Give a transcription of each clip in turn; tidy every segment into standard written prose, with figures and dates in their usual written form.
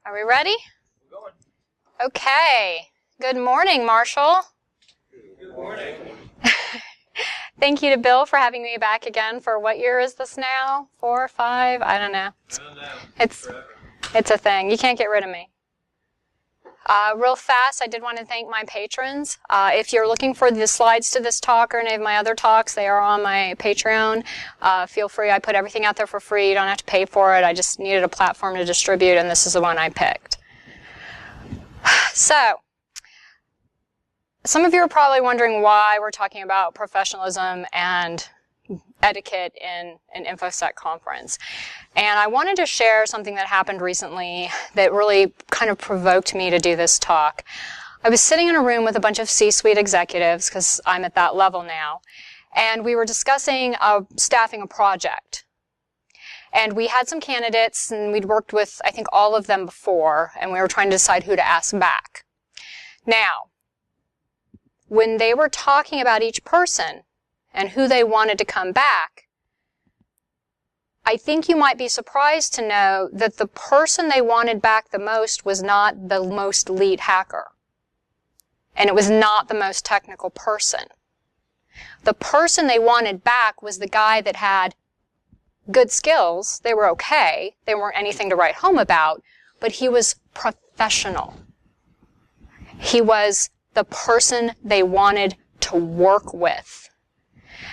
Are we ready? We're going. Okay. Good morning, Marshall. Good morning. Thank you to Bill for having me back again for what year is this now? 4 or 5? I don't know. I don't know. It's a thing. You can't get rid of me. Real fast, I did want to thank my patrons. If you're looking for the slides to this talk or any of my other talks, they are on my Patreon. Feel free. I put everything out there for free. You don't have to pay for it. I just needed a platform to distribute, and this is the one I picked. So, some of you are probably wondering why we're talking about professionalism and etiquette in an InfoSec conference. And I wanted to share something that happened recently that really kind of provoked me to do this talk. I was sitting in a room with a bunch of C-suite executives, because I'm at that level now, and we were discussing staffing a project. And we had some candidates, and we'd worked with, I think, all of them before, and we were trying to decide who to ask back. Now, when they were talking about each person and who they wanted to come back, I think you might be surprised to know that the person they wanted back the most was not the most elite hacker. And it was not the most technical person. The person they wanted back was the guy that had good skills. They were okay. They weren't anything to write home about, but he was professional. He was the person they wanted to work with.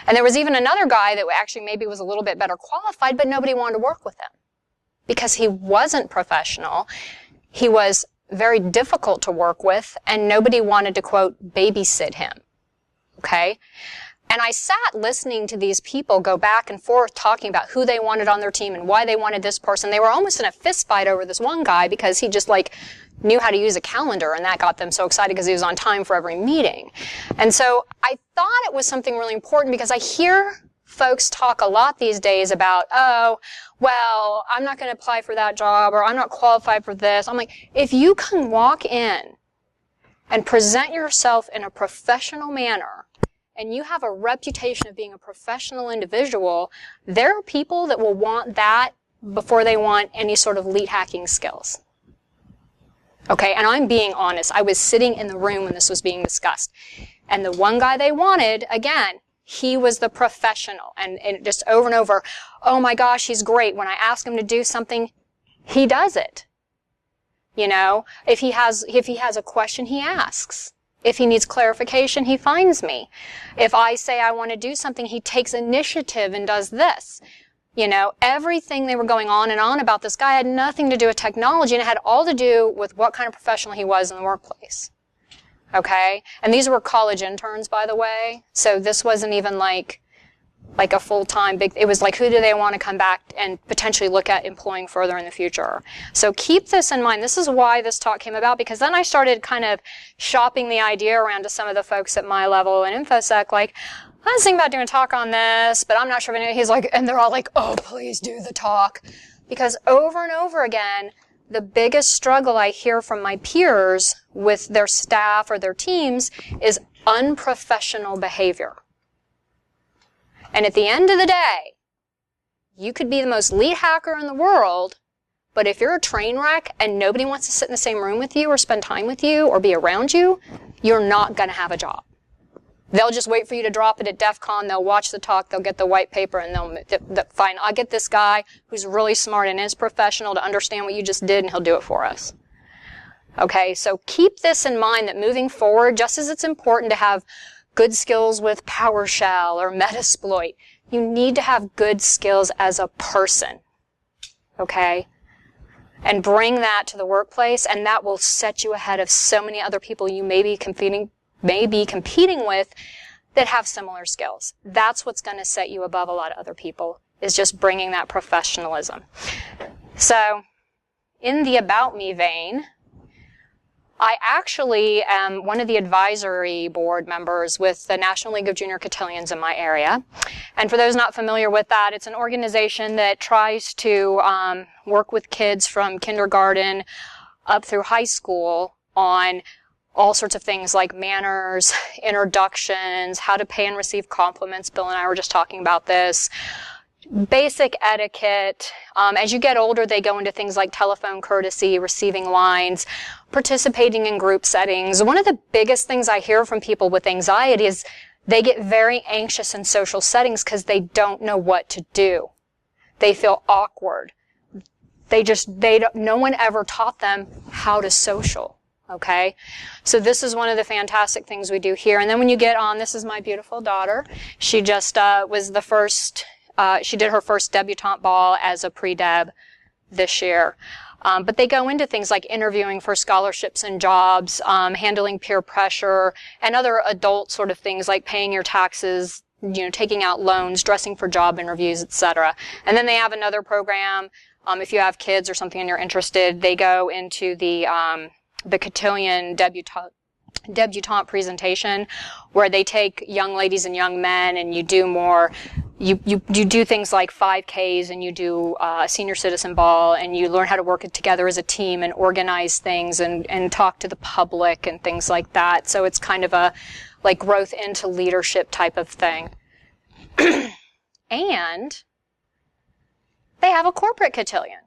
And there was even another guy that actually maybe was a little bit better qualified, but nobody wanted to work with him because he wasn't professional. He was very difficult to work with, and nobody wanted to, quote, babysit him. Okay? And I sat listening to these people go back and forth talking about who they wanted on their team and why they wanted this person. They were almost in a fist fight over this one guy because he just knew how to use a calendar, and that got them so excited because he was on time for every meeting. And so I thought it was something really important because I hear folks talk a lot these days about, oh, well, I'm not going to apply for that job, or I'm not qualified for this. I'm like, if you can walk in and present yourself in a professional manner, and you have a reputation of being a professional individual, there are people that will want that before they want any sort of elite hacking skills. Okay, and I'm being honest. I was sitting in the room when this was being discussed. And the one guy they wanted, again, he was the professional. And just over and over, oh my gosh, he's great. When I ask him to do something, he does it. You know, if he has a question, he asks. If he needs clarification, he finds me. If I say I want to do something, he takes initiative and does this. You know, everything they were going on and on about this guy had nothing to do with technology, and it had all to do with what kind of professional he was in the workplace. Okay? And these were college interns, by the way. So this wasn't even like a full-time big, it was like, who do they want to come back and potentially look at employing further in the future? So keep this in mind. This is why this talk came about, because then I started kind of shopping the idea around to some of the folks at my level in InfoSec, like, I was thinking about doing a talk on this, but I'm not sure if anyone, he's like, and they're all like, oh, please do the talk. Because over and over again, the biggest struggle I hear from my peers with their staff or their teams is unprofessional behavior. And at the end of the day, you could be the most elite hacker in the world, but if you're a train wreck and nobody wants to sit in the same room with you or spend time with you or be around you, you're not going to have a job. They'll just wait for you to drop it at DEF CON. They'll watch the talk. They'll get the white paper, and they'll fine. I'll get this guy who's really smart and is professional to understand what you just did, and he'll do it for us. Okay, so keep this in mind that moving forward, just as it's important to have good skills with PowerShell or Metasploit, you need to have good skills as a person. Okay? And bring that to the workplace, and that will set you ahead of so many other people you may be competing with that have similar skills. That's what's going to set you above a lot of other people, is just bringing that professionalism. So, in the About Me vein, I actually am one of the advisory board members with the National League of Junior Cotillions in my area. And for those not familiar with that, it's an organization that tries to work with kids from kindergarten up through high school on all sorts of things like manners, introductions, how to pay and receive compliments. Bill and I were just talking about this. basic etiquette. As you get older, they go into things like telephone courtesy, receiving lines, participating in group settings. One of the biggest things I hear from people with anxiety is they get very anxious in social settings because they don't know what to do. They feel awkward. No one ever taught them how to social. Okay? So this is one of the fantastic things we do here. And then when you get on, this is my beautiful daughter. She just was the first, she did her first debutante ball as a pre-deb this year. But they go into things like interviewing for scholarships and jobs, handling peer pressure, and other adult sort of things like paying your taxes, taking out loans, dressing for job interviews, etc. And then they have another program. If you have kids or something and you're interested, they go into the cotillion debutante presentation, where they take young ladies and young men, and you do more. You do things like 5Ks, and you do a senior citizen ball, and you learn how to work together as a team and organize things and talk to the public and things like that. So it's kind of a like growth into leadership type of thing. And they have a corporate cotillion.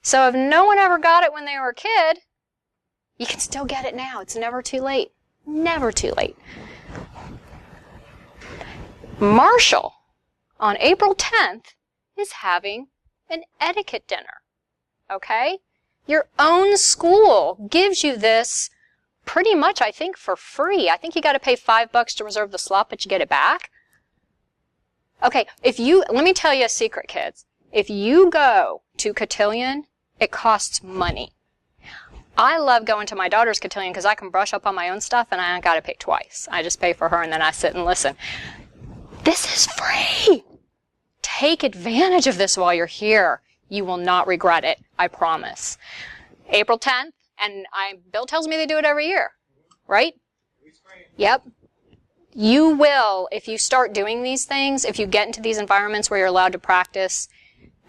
So if no one ever got it when they were a kid, you can still get it now. It's never too late. Never too late. Marshall, on April 10th, is having an etiquette dinner. Okay? Your own school gives you this pretty much, I think, for free. I think you got to pay $5 to reserve the slot, but you get it back. Okay, let me tell you a secret, kids. If you go to cotillion, it costs money. I love going to my daughter's cotillion because I can brush up on my own stuff and I don't got to pay twice. I just pay for her and then I sit and listen. This is free. Take advantage of this while you're here. You will not regret it. I promise. April 10th, and Bill tells me they do it every year, right? Yep. You will, if you start doing these things, if you get into these environments where you're allowed to practice,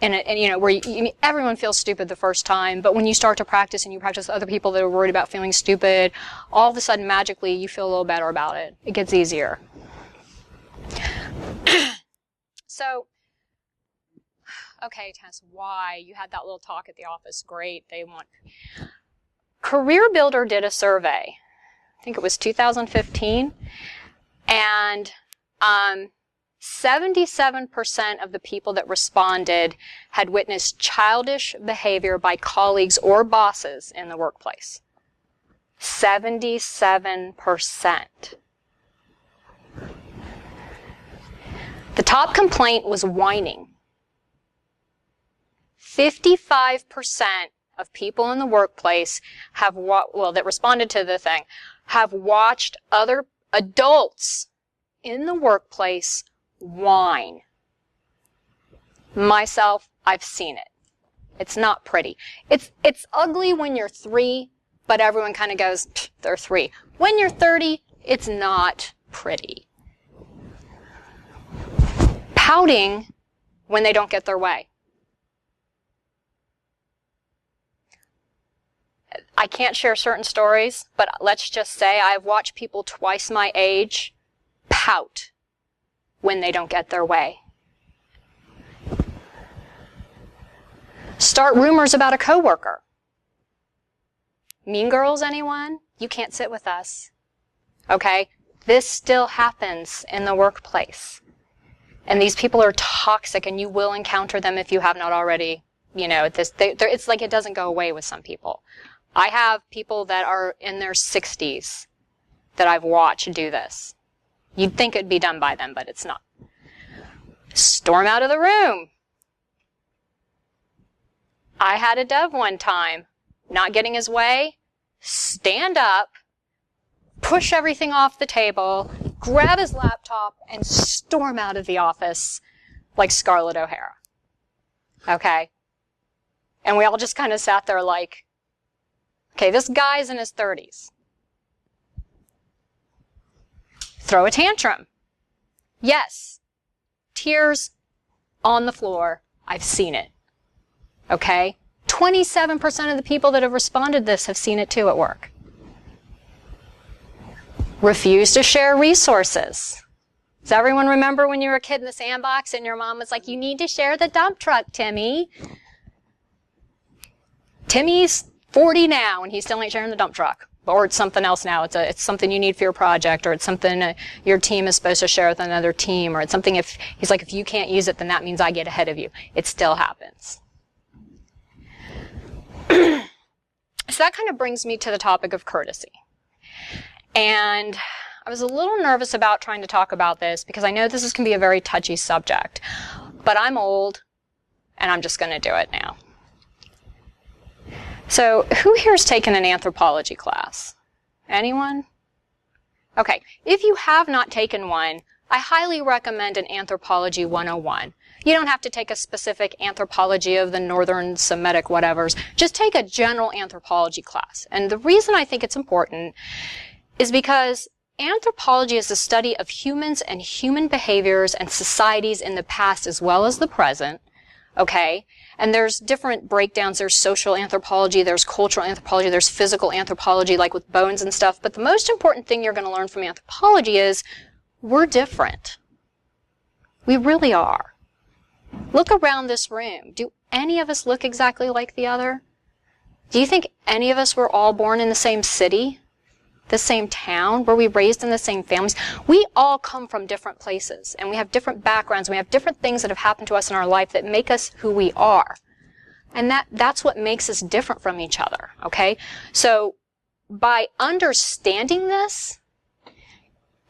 and where everyone feels stupid the first time, but when you start to practice and you practice with other people that are worried about feeling stupid, all of a sudden, magically, you feel a little better about it. It gets easier. So, okay, Tess, why? You had that little talk at the office. Great. Career Builder did a survey. I think it was 2015. And 77% of the people that responded had witnessed childish behavior by colleagues or bosses in the workplace. 77%. The top complaint was whining. 55% of people in the workplace that responded to the thing have watched other adults in the workplace whine. Myself, I've seen it. It's not pretty. It's ugly when you're 3, but everyone kind of goes, they're 3. When you're 30, it's not pretty. Pouting when they don't get their way. I can't share certain stories, but let's just say I've watched people twice my age pout when they don't get their way. Start rumors about a coworker. Mean girls, anyone? You can't sit with us. Okay? This still happens in the workplace. And these people are toxic, and you will encounter them if you have not already, it's like it doesn't go away with some people. I have people that are in their 60s that I've watched do this. You'd think it'd be done by them, but it's not. Storm out of the room. I had a dev one time, not getting his way, stand up, push everything off the table, grab his laptop, and storm out of the office like Scarlett O'Hara. Okay? And we all just kind of sat there like, okay, this guy's in his 30s. Throw a tantrum. Yes. Tears on the floor. I've seen it. Okay? 27% of the people that have responded to this have seen it too at work. Refuse to share resources. Does everyone remember when you were a kid in the sandbox and your mom was like, you need to share the dump truck, Timmy? Timmy's 40 now and he still ain't sharing the dump truck. Or it's something else now. It's something you need for your project, or it's something your team is supposed to share with another team, or it's something if you can't use it, then that means I get ahead of you. It still happens. So that kind of brings me to the topic of courtesy. And I was a little nervous about trying to talk about this because I know this can be a very touchy subject, but I'm old and I'm just going to do it now. So who here has taken an anthropology class? Anyone? Okay, if you have not taken one, I highly recommend an Anthropology 101. You don't have to take a specific anthropology of the northern Semitic whatevers. Just take a general anthropology class. And the reason I think it's important is because anthropology is the study of humans and human behaviors and societies in the past as well as the present. Okay? And there's different breakdowns. There's social anthropology, there's cultural anthropology, there's physical anthropology, like with bones and stuff. But the most important thing you're going to learn from anthropology is we're different. We really are. Look around this room. Do any of us look exactly like the other? Do you think any of us were all born in the same city? The same town? Were we raised in the same families? We all come from different places, and we have different backgrounds, and we have different things that have happened to us in our life that make us who we are. And that's what makes us different from each other, okay? So by understanding this,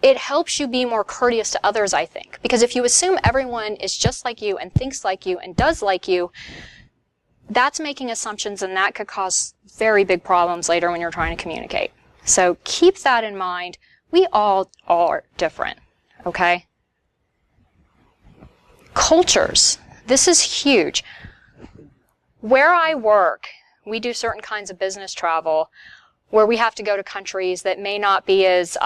it helps you be more courteous to others, I think. Because if you assume everyone is just like you and thinks like you and does like you, that's making assumptions, and that could cause very big problems later when you're trying to communicate. So keep that in mind. We all are different, okay? Cultures. This is huge. Where I work, we do certain kinds of business travel where we have to go to countries that may not be as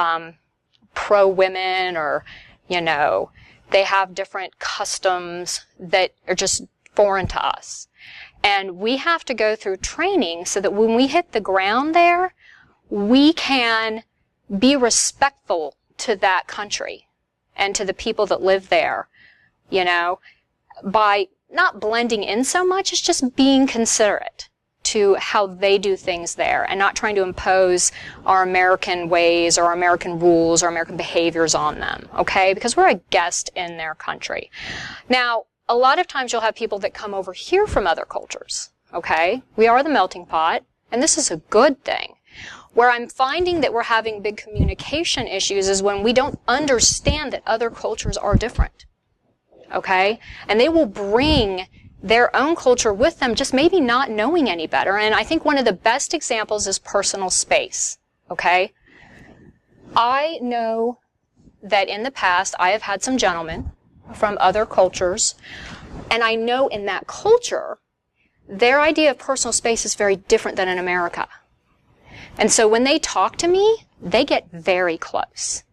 pro-women, or, they have different customs that are just foreign to us. And we have to go through training so that when we hit the ground there, we can be respectful to that country and to the people that live there, by not blending in so much as just being considerate to how they do things there and not trying to impose our American ways or our American rules or American behaviors on them, okay? Because we're a guest in their country. Now, a lot of times you'll have people that come over here from other cultures, okay? We are the melting pot, and this is a good thing. Where I'm finding that we're having big communication issues is when we don't understand that other cultures are different, okay? And they will bring their own culture with them, just maybe not knowing any better. And I think one of the best examples is personal space, okay? I know that in the past I have had some gentlemen from other cultures, and I know in that culture, their idea of personal space is very different than in America. And so when they talk to me, they get very close.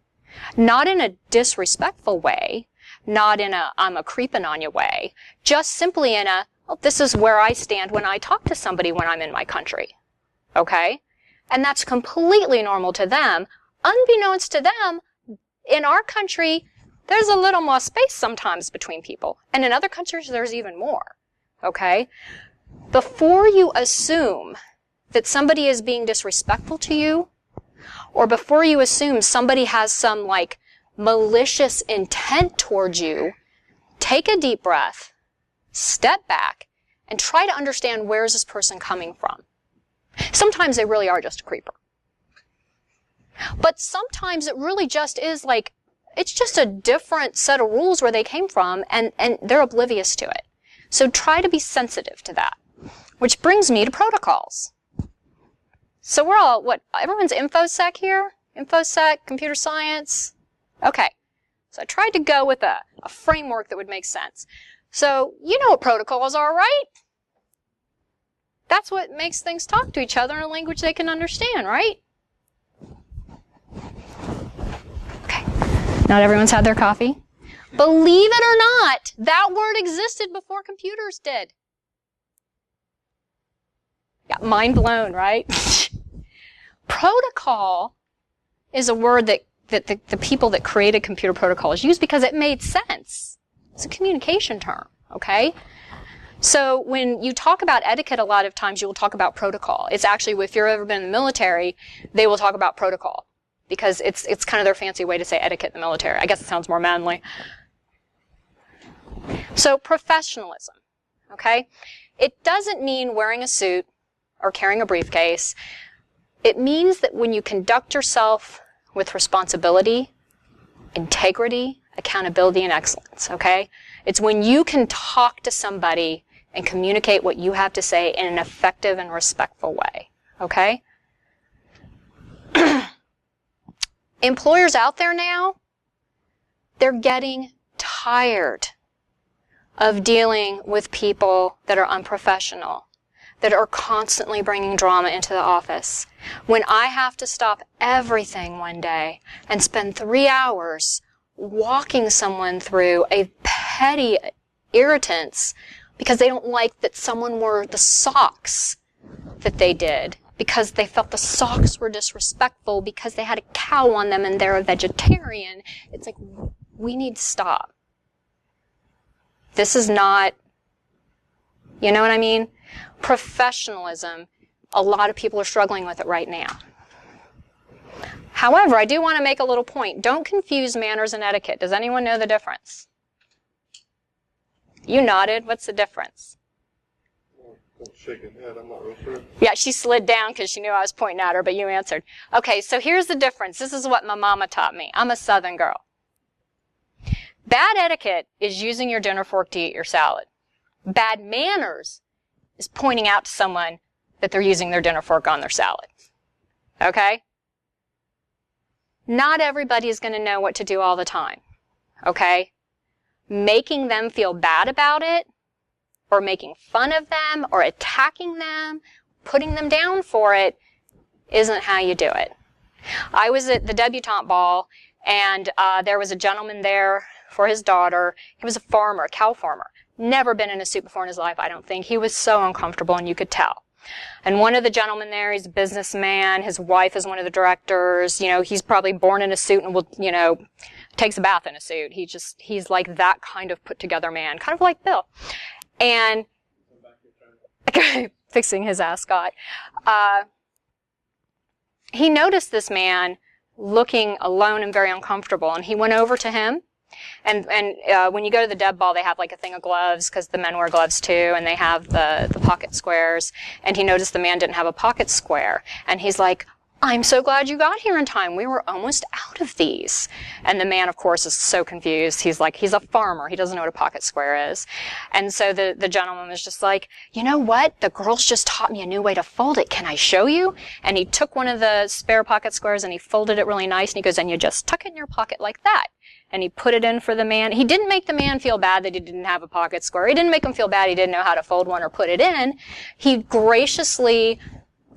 Not in a disrespectful way, not in a I'm a creeping on you way, just simply in a, oh, this is where I stand when I talk to somebody when I'm in my country. Okay? And that's completely normal to them. Unbeknownst to them, in our country, there's a little more space sometimes between people. And in other countries, there's even more. Okay? Before you assume that somebody is being disrespectful to you, or before you assume somebody has some malicious intent towards you, take a deep breath, step back, and try to understand where is this person coming from. Sometimes they really are just a creeper. But sometimes it really just is it's just a different set of rules where they came from, and they're oblivious to it. So try to be sensitive to that. Which brings me to protocols. So we're all, everyone's InfoSec here? InfoSec, computer science? Okay. So I tried to go with a framework that would make sense. So you know what protocols are, right? That's what makes things talk to each other in a language they can understand, right? Okay. Not everyone's had their coffee. Believe it or not, that word existed before computers did. Yeah, mind blown, right? Protocol is a word that that the people that created computer protocols used because it made sense. It's a communication term, okay? So when you talk about etiquette, a lot of times you will talk about protocol. It's actually, if you've ever been in the military, they will talk about protocol because it's kind of their fancy way to say etiquette in the military. I guess it sounds more manly. So professionalism, okay? It doesn't mean wearing a suit or carrying a briefcase. It means that when you conduct yourself with responsibility, integrity, accountability, and excellence, okay? It's when you can talk to somebody and communicate what you have to say in an effective and respectful way, okay? Employers out there now, they're getting tired of dealing with people that are unprofessional, that are constantly bringing drama into the office. When I have to stop everything one day and spend 3 hours walking someone through a petty irritants because they don't like that someone wore the socks that they did, because they felt the socks were disrespectful because they had a cow on them and they're a vegetarian. It's like, we need to stop. This is not, you know what I mean? Professionalism, a lot of people are struggling with it right now. However, I do want to make a little point. Don't confuse manners and etiquette. Does anyone know the difference? You nodded. What's the difference? I'm shaking head. I'm not real sure. Yeah, she slid down because she knew I was pointing at her, but you answered. Okay, so here's the difference. This is what my mama taught me. I'm a Southern girl. Bad etiquette is using your dinner fork to eat your salad. Bad manners is pointing out to someone that they're using their dinner fork on their salad. Okay? Not everybody is going to know what to do all the time. Okay? Making them feel bad about it, or making fun of them, or attacking them, putting them down for it, isn't how you do it. I was at the debutante ball, and there was a gentleman there for his daughter. He was a farmer, a cow farmer. Never been in a suit before in his life, I don't think. He was so uncomfortable, and you could tell. And one of the gentlemen there, he's a businessman. His wife is one of the directors. You know, he's probably born in a suit and will, you know, takes a bath in a suit. He's like that kind of put together man, kind of like Bill. And fixing his ascot. He noticed this man looking alone and very uncomfortable, and he went over to him. And when you go to the deb ball, they have like a thing of gloves because the men wear gloves too, and they have the pocket squares. And he noticed the man didn't have a pocket square, and he's like, "I'm so glad you got here in time. We were almost out of these." And the man, of course, is so confused. He's like, he's a farmer. He doesn't know what a pocket square is. And so the gentleman was just like, "You know what? The girls just taught me a new way to fold it. Can I show you?" And he took one of the spare pocket squares and he folded it really nice. And he goes, "And you just tuck it in your pocket like that." And he put it in for the man. He didn't make the man feel bad that he didn't have a pocket square. He didn't make him feel bad he didn't know how to fold one or put it in. He graciously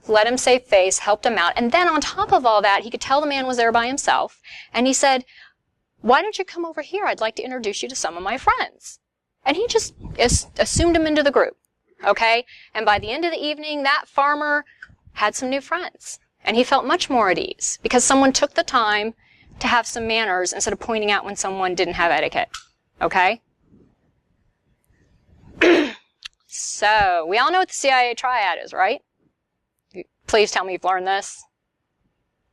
let him save face, helped him out. And then on top of all that, he could tell the man was there by himself. And he said, "Why don't you come over here? I'd like to introduce you to some of my friends." And he just assumed him into the group. Okay? And by the end of the evening, that farmer had some new friends. And he felt much more at ease because someone took the time to have some manners instead of pointing out when someone didn't have etiquette. Okay? So, we all know what the CIA triad is, right? Please tell me you've learned this.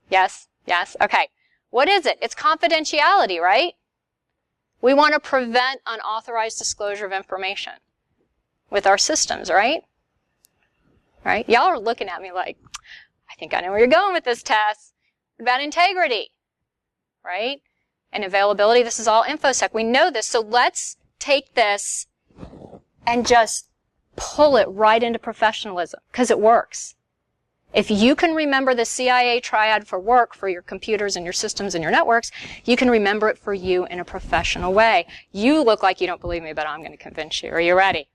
Yes? Yes? Okay. What is it? It's confidentiality, right? We want to prevent unauthorized disclosure of information with our systems, right? Right? Y'all are looking at me like, I think I know where you're going with this, Tess. What about integrity? Right? And availability, this is all InfoSec. We know this, so let's take this and just pull it right into professionalism, because it works. If you can remember the CIA triad for work, for your computers and your systems and your networks, you can remember it for you in a professional way. You look like you don't believe me, but I'm going to convince you. Are you ready?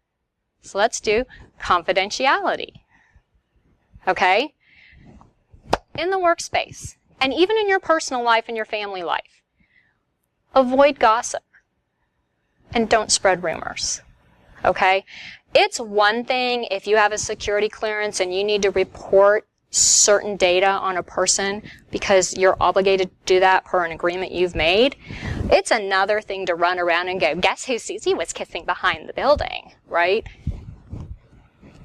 So let's do confidentiality. Okay? In the workspace, and even in your personal life and your family life, avoid gossip and don't spread rumors. Okay? It's one thing if you have a security clearance and you need to report certain data on a person because you're obligated to do that per an agreement you've made, it's another thing to run around and go, guess who Susie was kissing behind the building, right?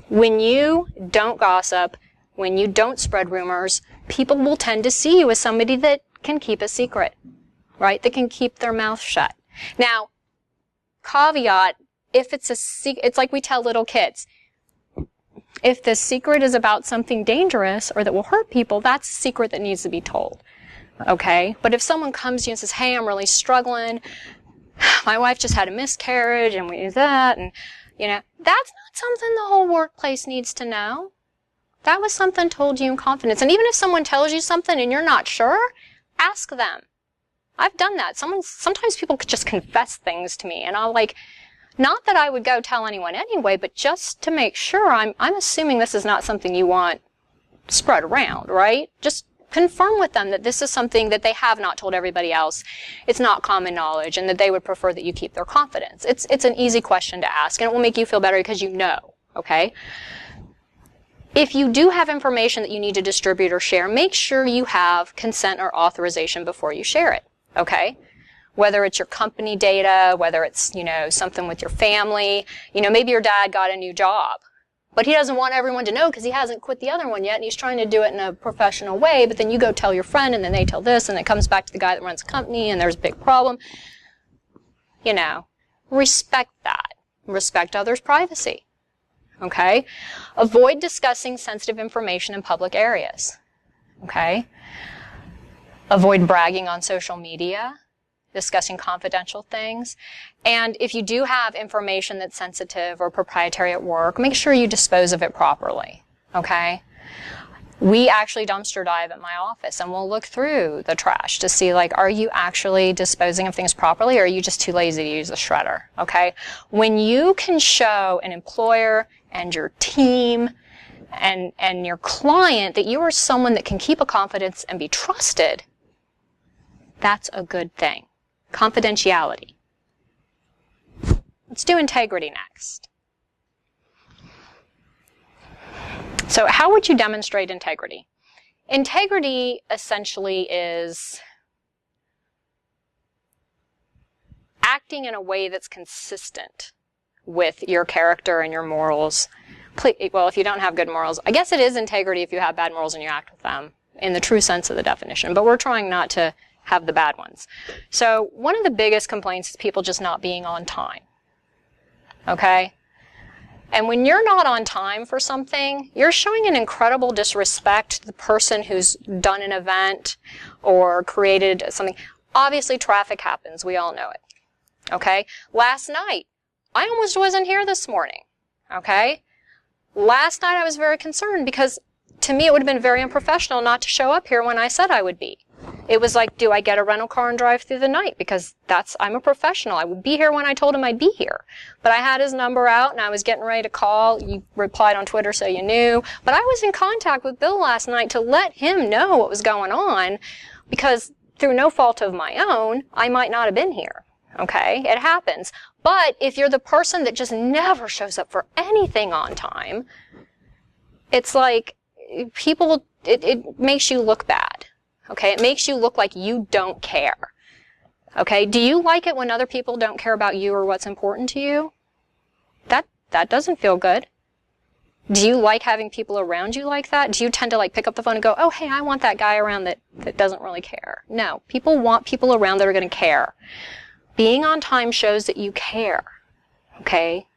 When you don't gossip, when you don't spread rumors, people will tend to see you as somebody that can keep a secret, right? That can keep their mouth shut. Now, caveat, if it's a secret, it's like we tell little kids, if the secret is about something dangerous or that will hurt people, that's a secret that needs to be told, okay? But if someone comes to you and says, hey, I'm really struggling, my wife just had a miscarriage and we do that, and, you know, that's not something the whole workplace needs to know. That was something told you in confidence. And even if someone tells you something and you're not sure, ask them. I've done that. Sometimes people could just confess things to me, and I'll like, not that I would go tell anyone anyway, but just to make sure, I'm assuming this is not something you want spread around, right? Just confirm with them that this is something that they have not told everybody else. It's not common knowledge, and that they would prefer that you keep their confidence. It's an easy question to ask, and it will make you feel better because you know, okay? If you do have information that you need to distribute or share, make sure you have consent or authorization before you share it, okay? Whether it's your company data, whether it's, you know, something with your family. You know, maybe your dad got a new job, but he doesn't want everyone to know because he hasn't quit the other one yet, and he's trying to do it in a professional way, but then you go tell your friend, and then they tell this, and it comes back to the guy that runs the company, and there's a big problem. You know, respect that. Respect others' privacy, okay? Avoid discussing sensitive information in public areas, okay? Avoid bragging on social media, discussing confidential things. And if you do have information that's sensitive or proprietary at work, make sure you dispose of it properly, okay? We actually dumpster dive at my office, and we'll look through the trash to see, like, are you actually disposing of things properly, or are you just too lazy to use the shredder, okay? When you can show an employer and your team and your client that you are someone that can keep a confidence and be trusted, that's a good thing. Confidentiality. Let's do integrity next. So how would you demonstrate integrity? Integrity essentially is acting in a way that's consistent with your character and your morals. Well, if you don't have good morals, I guess it is integrity if you have bad morals and you act with them in the true sense of the definition, but we're trying not to have the bad ones. So one of the biggest complaints is people just not being on time, okay? And when you're not on time for something, you're showing an incredible disrespect to the person who's done an event or created something. Obviously, traffic happens. We all know it, okay? Last night, I almost wasn't here this morning, okay? Last night, I was very concerned because to me, it would have been very unprofessional not to show up here when I said I would be. It was like, do I get a rental car and drive through the night? Because I'm a professional. I would be here when I told him I'd be here. But I had his number out, and I was getting ready to call. You replied on Twitter, so you knew. But I was in contact with Bill last night to let him know what was going on, because through no fault of my own, I might not have been here. Okay? It happens. But if you're the person that just never shows up for anything on time, it's like people, it makes you look bad. Okay, it makes you look like you don't care. Okay, do you like it when other people don't care about you or what's important to you? That doesn't feel good. Do you like having people around you like that? Do you tend to like pick up the phone and go, oh, hey, I want that guy around that doesn't really care? No, people want people around that are going to care. Being on time shows that you care, okay?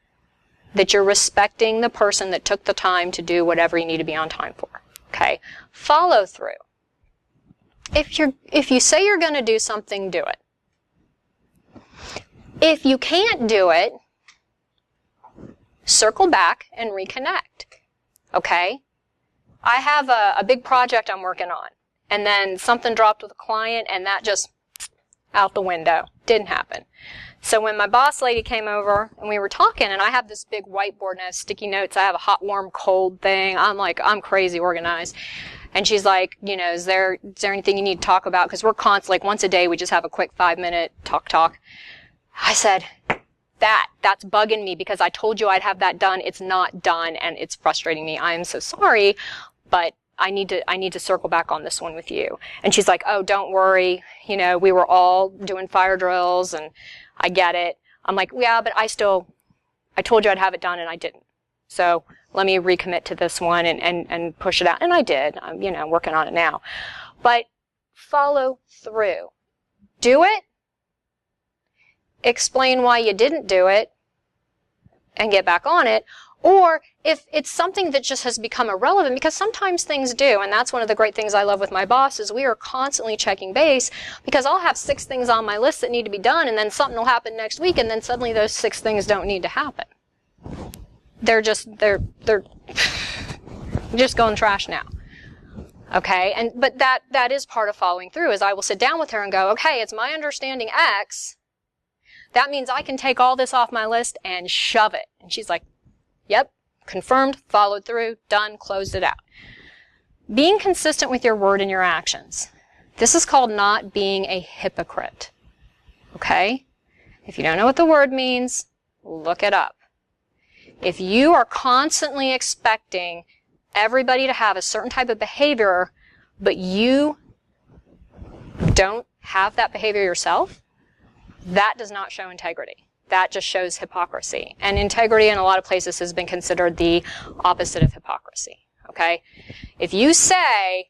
That you're respecting the person that took the time to do whatever you need to be on time for, okay? Follow through. If you say you're going to do something, do it. If you can't do it, circle back and reconnect. Okay? I have a big project I'm working on, and then something dropped with a client, and that just out the window. Didn't happen. So when my boss lady came over and we were talking, and I have this big whiteboard and I have sticky notes, I have a hot, warm, cold thing. I'm crazy organized. And she's like, you know, is there anything you need to talk about? Because we're constantly, like, once a day, we just have a quick 5-minute talk. I said, that's bugging me because I told you I'd have that done. It's not done, and it's frustrating me. I am so sorry, but I need to circle back on this one with you. And she's like, oh, don't worry. You know, we were all doing fire drills and I get it. I'm like, yeah, but I told you I'd have it done and I didn't. So let me recommit to this one and push it out. And I did. I'm, you know, working on it now. But follow through. Do it. Explain why you didn't do it and get back on it. Or if it's something that just has become irrelevant, because sometimes things do, and that's one of the great things I love with my boss is we are constantly checking base, because I'll have 6 things on my list that need to be done, and then something will happen next week, and then suddenly those 6 things don't need to happen. They're just going trash now. Okay, but that is part of following through, is I will sit down with her and go, okay, it's my understanding X. That means I can take all this off my list and shove it. And she's like, yep, confirmed, followed through, done, closed it out. Being consistent with your word and your actions. This is called not being a hypocrite. Okay? If you don't know what the word means, look it up. If you are constantly expecting everybody to have a certain type of behavior, but you don't have that behavior yourself, that does not show integrity. That just shows hypocrisy. And integrity in a lot of places has been considered the opposite of hypocrisy. Okay? If you say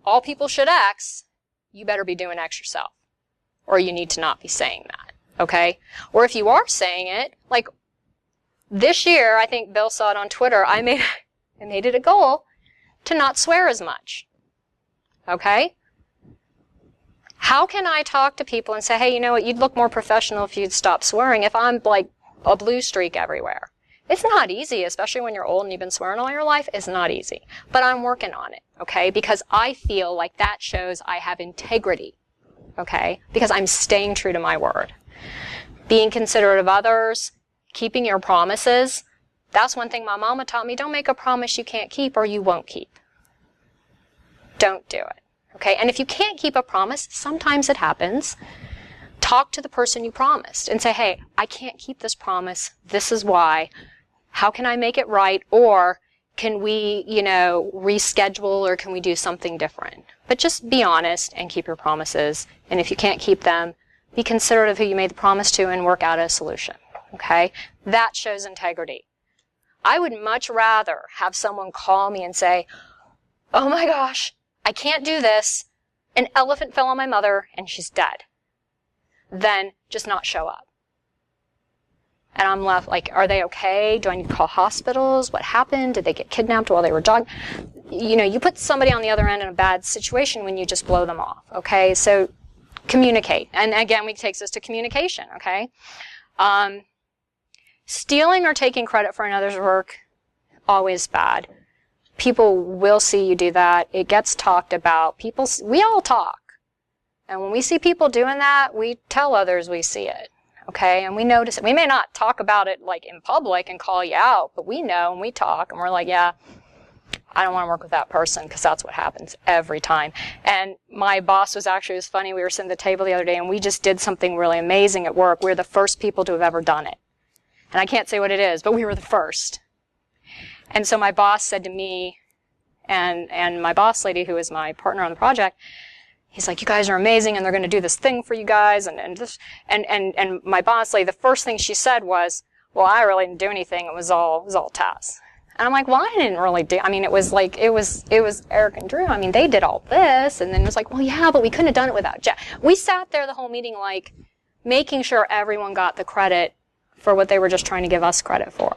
all people should X, you better be doing X yourself. Or you need to not be saying that. Okay? Or if you are saying it, like this year, I think Bill saw it on Twitter, I made it a goal to not swear as much. Okay? How can I talk to people and say, hey, you know what, you'd look more professional if you'd stop swearing if I'm like a blue streak everywhere? It's not easy, especially when you're old and you've been swearing all your life. It's not easy. But I'm working on it, okay? Because I feel like that shows I have integrity, okay? Because I'm staying true to my word. Being considerate of others, keeping your promises. That's one thing my mama taught me. Don't make a promise you can't keep or you won't keep. Don't do it. Okay, and if you can't keep a promise, sometimes it happens, talk to the person you promised and say, hey, I can't keep this promise. This is why. How can I make it right? Or can we, you know, reschedule, or can we do something different? But just be honest and keep your promises. And if you can't keep them, be considerate of who you made the promise to and work out a solution. Okay? That shows integrity. I would much rather have someone call me and say, oh my gosh, I can't do this. An elephant fell on my mother and she's dead. Then just not show up. And I'm left like, are they okay? Do I need to call hospitals? What happened? Did they get kidnapped while they were jogging? You know, you put somebody on the other end in a bad situation when you just blow them off. Okay? So communicate. And again, it takes us to communication. Okay? Stealing or taking credit for another's work, always bad. People will see you do that. It gets talked about. We all talk. And when we see people doing that, we tell others we see it. Okay? And we notice it. We may not talk about it like in public and call you out, but we know and we talk and we're like, yeah, I don't want to work with that person, because that's what happens every time. And my boss it was funny. We were sitting at the table the other day and we just did something really amazing at work. We were the first people to have ever done it. And I can't say what it is, but we were the first. And so my boss said to me, and my boss lady, who is my partner on the project, he's like, you guys are amazing, and they're going to do this thing for you guys, and my boss lady, the first thing she said was, well, I really didn't do anything. It was all Tess. And I'm like, well, I didn't really do. I mean, it was Eric and Drew. I mean, they did all this, and then it was like, well, yeah, but we couldn't have done it without Jeff. We sat there the whole meeting, like, making sure everyone got the credit for what they were just trying to give us credit for.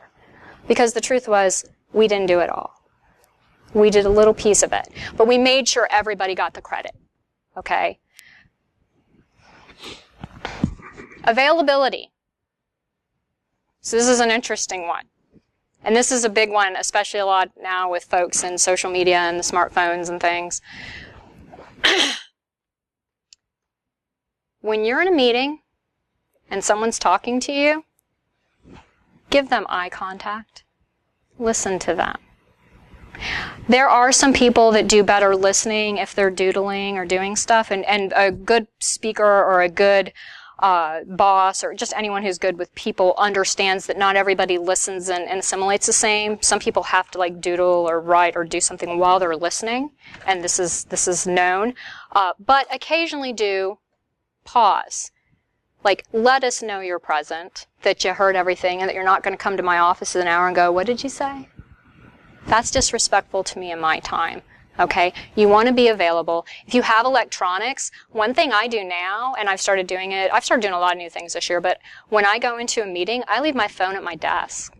Because the truth was, we didn't do it all. We did a little piece of it. But we made sure everybody got the credit. Okay? Availability. So this is an interesting one. And this is a big one, especially a lot now with folks in social media and the smartphones and things. When you're in a meeting and someone's talking to you, give them eye contact. Listen to them. There are some people that do better listening if they're doodling or doing stuff, and a good speaker or a good boss or just anyone who's good with people understands that not everybody listens and assimilates the same. Some people have to like doodle or write or do something while they're listening, and this is known. But occasionally do pause. Like, let us know you're present, that you heard everything, and that you're not going to come to my office in an hour and go, what did you say? That's disrespectful to me and my time. Okay? You want to be available. If you have electronics, one thing I do now, and I've started doing a lot of new things this year, but when I go into a meeting, I leave my phone at my desk.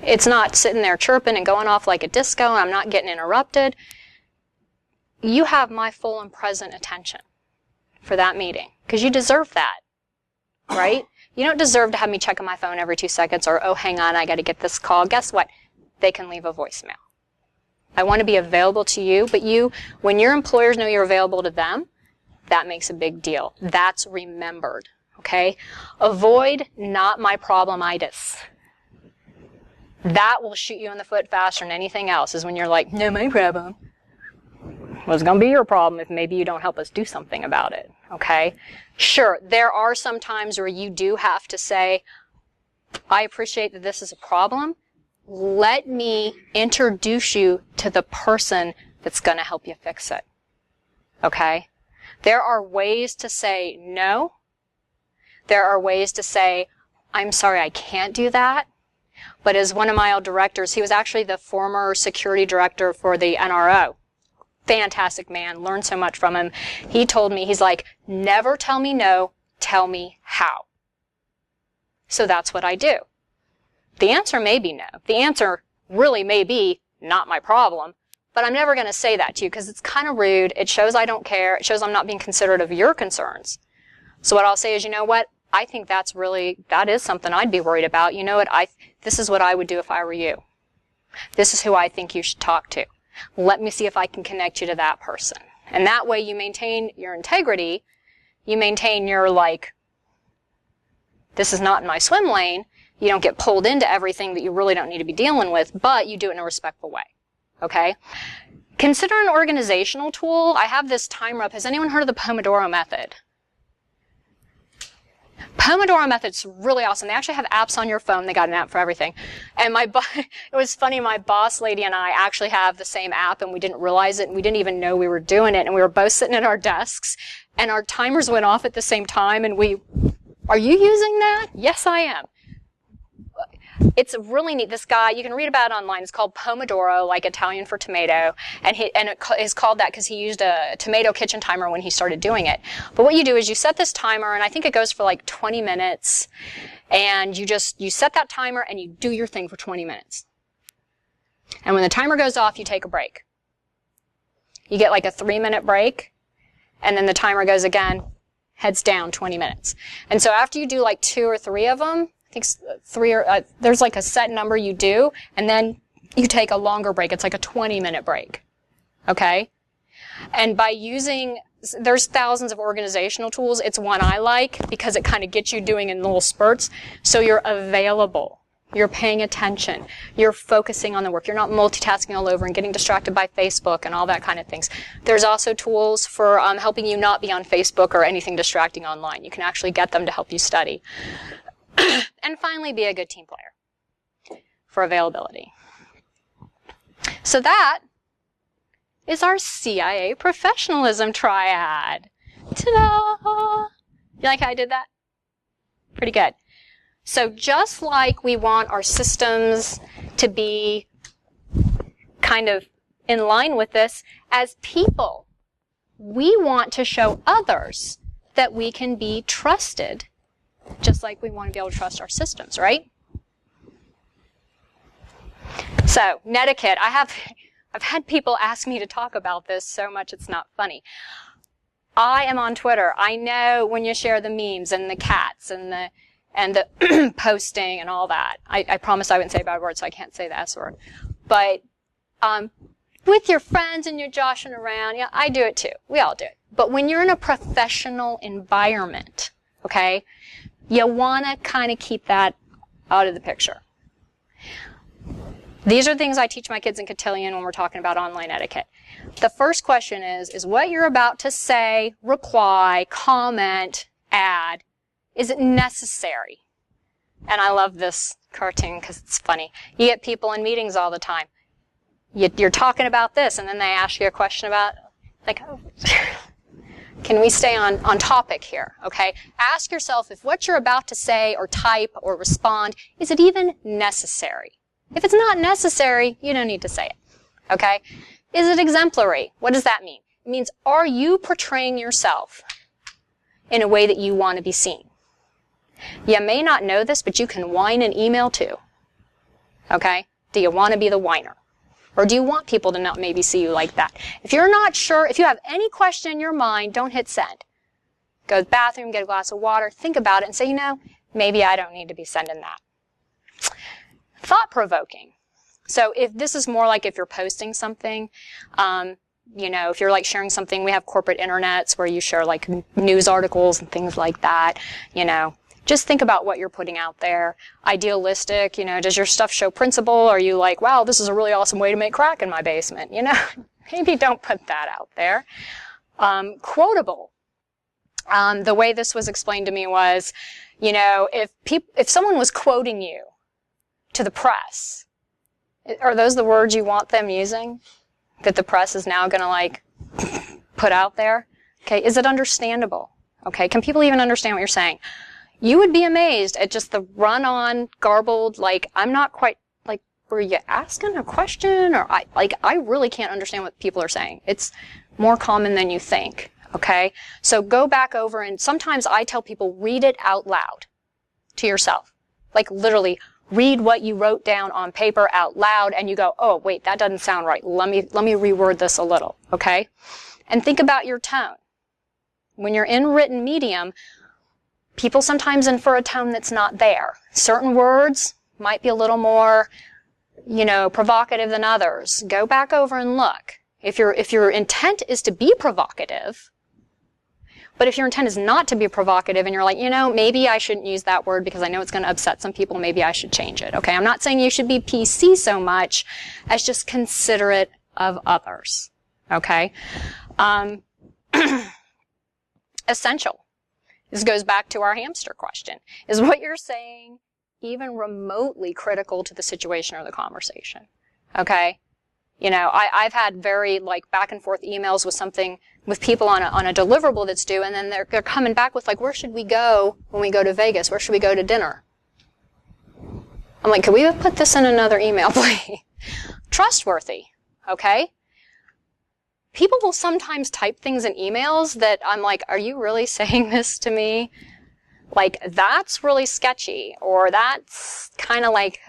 It's not sitting there chirping and going off like a disco. I'm not getting interrupted. You have my full and present attention for that meeting, because you deserve that, right? You don't deserve to have me checking my phone every 2 seconds or, oh, hang on, I got to get this call. Guess what? They can leave a voicemail. I want to be available to you, but when your employers know you're available to them, that makes a big deal. That's remembered, okay? Avoid not my problemitis. That will shoot you in the foot faster than anything else, is when you're like, no, my problem. Well, it's going to be your problem if maybe you don't help us do something about it, okay? Sure, there are some times where you do have to say, I appreciate that this is a problem. Let me introduce you to the person that's going to help you fix it, okay? There are ways to say no. There are ways to say, I'm sorry, I can't do that. But as one of my old directors, he was actually the former security director for the NRO. Fantastic man, learned so much from him. He told me, he's like, never tell me no, tell me how. So that's what I do. The answer may be no. The answer really may be not my problem, but I'm never going to say that to you because it's kind of rude. It shows I don't care. It shows I'm not being considerate of your concerns. So what I'll say is, you know what? I think that is something I'd be worried about. You know what? This is what I would do if I were you. This is who I think you should talk to. Let me see if I can connect you to that person. And that way you maintain your integrity. You maintain your, this is not in my swim lane. You don't get pulled into everything that you really don't need to be dealing with, but you do it in a respectful way. Okay? Consider an organizational tool. I have this timer up. Has anyone heard of the Pomodoro method? Pomodoro method's really awesome. They actually have apps on your phone. They got an app for everything. And it was funny, my boss lady and I actually have the same app, and we didn't realize it, and we didn't even know we were doing it, and we were both sitting at our desks, and our timers went off at the same time, and are you using that? Yes, I am. It's really neat. This guy, you can read about it online. It's called Pomodoro, like Italian for tomato. And it is called that because he used a tomato kitchen timer when he started doing it. But what you do is you set this timer, and I think it goes for 20 minutes. And you set that timer and you do your thing for 20 minutes. And when the timer goes off, you take a break. You get a 3-minute break. And then the timer goes again, heads down 20 minutes. And so after you do 2 or 3 of them, I think 3 or there's a set number you do, and then you take a longer break. It's a 20-minute break. Okay? And by there's thousands of organizational tools. It's one I like because it kind of gets you doing in little spurts. So you're available. You're paying attention. You're focusing on the work. You're not multitasking all over and getting distracted by Facebook and all that kind of things. There's also tools for helping you not be on Facebook or anything distracting online. You can actually get them to help you study. And finally, be a good team player for availability. So that is our CIA professionalism triad. Ta-da! You like how I did that? Pretty good. So just like we want our systems to be kind of in line with this, as people, we want to show others that we can be trusted, just like we want to be able to trust our systems, right? So, Netiquette. I've had people ask me to talk about this so much it's not funny. I am on Twitter. I know when you share the memes and the cats and the posting and all that. I promise I wouldn't say a bad word, so I can't say the S word. But with your friends and you're joshing around, yeah, I do it too. We all do it. But when you're in a professional environment, okay, you want to kind of keep that out of the picture. These are things I teach my kids in cotillion when we're talking about online etiquette. The first question is what you're about to say, reply, comment, add, is it necessary? And I love this cartoon because it's funny. You get people in meetings all the time. You're talking about this, and then they ask you a question about, like, oh, can we stay on topic here, okay? Ask yourself if what you're about to say or type or respond, is it even necessary? If it's not necessary, you don't need to say it, okay? Is it exemplary? What does that mean? It means, are you portraying yourself in a way that you want to be seen? You may not know this, but you can whine an email too, okay? Do you want to be the whiner? Or do you want people to not maybe see you like that? If you're not sure, if you have any question in your mind, don't hit send. Go to the bathroom, get a glass of water, think about it, and say, you know, maybe I don't need to be sending that. Thought-provoking. So if this is more like if you're posting something, you know, if you're like sharing something, we have corporate internets where you share like news articles and things like that, you know. Just think about what you're putting out there. Idealistic, you know, does your stuff show principle? Are you like, wow, this is a really awesome way to make crack in my basement? You know, maybe don't put that out there. Quotable. The way this was explained to me was, you know, if someone was quoting you to the press, are those the words you want them using? That the press is now going to like put out there? Okay, is it understandable? Okay, can people even understand what you're saying? You would be amazed at just the run-on, garbled, like, I'm not quite, like, were you asking a question? Or, I really can't understand what people are saying. It's more common than you think, okay? So go back over, and sometimes I tell people, read it out loud to yourself. Like, literally, read what you wrote down on paper out loud, and you go, oh, wait, that doesn't sound right. Let me reword this a little, okay? And think about your tone. When you're in written medium, people sometimes infer a tone that's not there. Certain words might be a little more, you know, provocative than others. Go back over and look. If your intent is to be provocative, but if your intent is not to be provocative and you're like, you know, maybe I shouldn't use that word because I know it's going to upset some people, maybe I should change it. Okay, I'm not saying you should be PC so much as just considerate of others. Okay? Essential. This goes back to our hamster question. Is what you're saying even remotely critical to the situation or the conversation? Okay? You know, I've had very, like, back and forth emails with people on a deliverable that's due, and then they're coming back with, like, where should we go when we go to Vegas? Where should we go to dinner? I'm like, could we have put this in another email, please? Trustworthy. Okay? People will sometimes type things in emails that I'm like, are you really saying this to me? Like, that's really sketchy, or that's kind of like,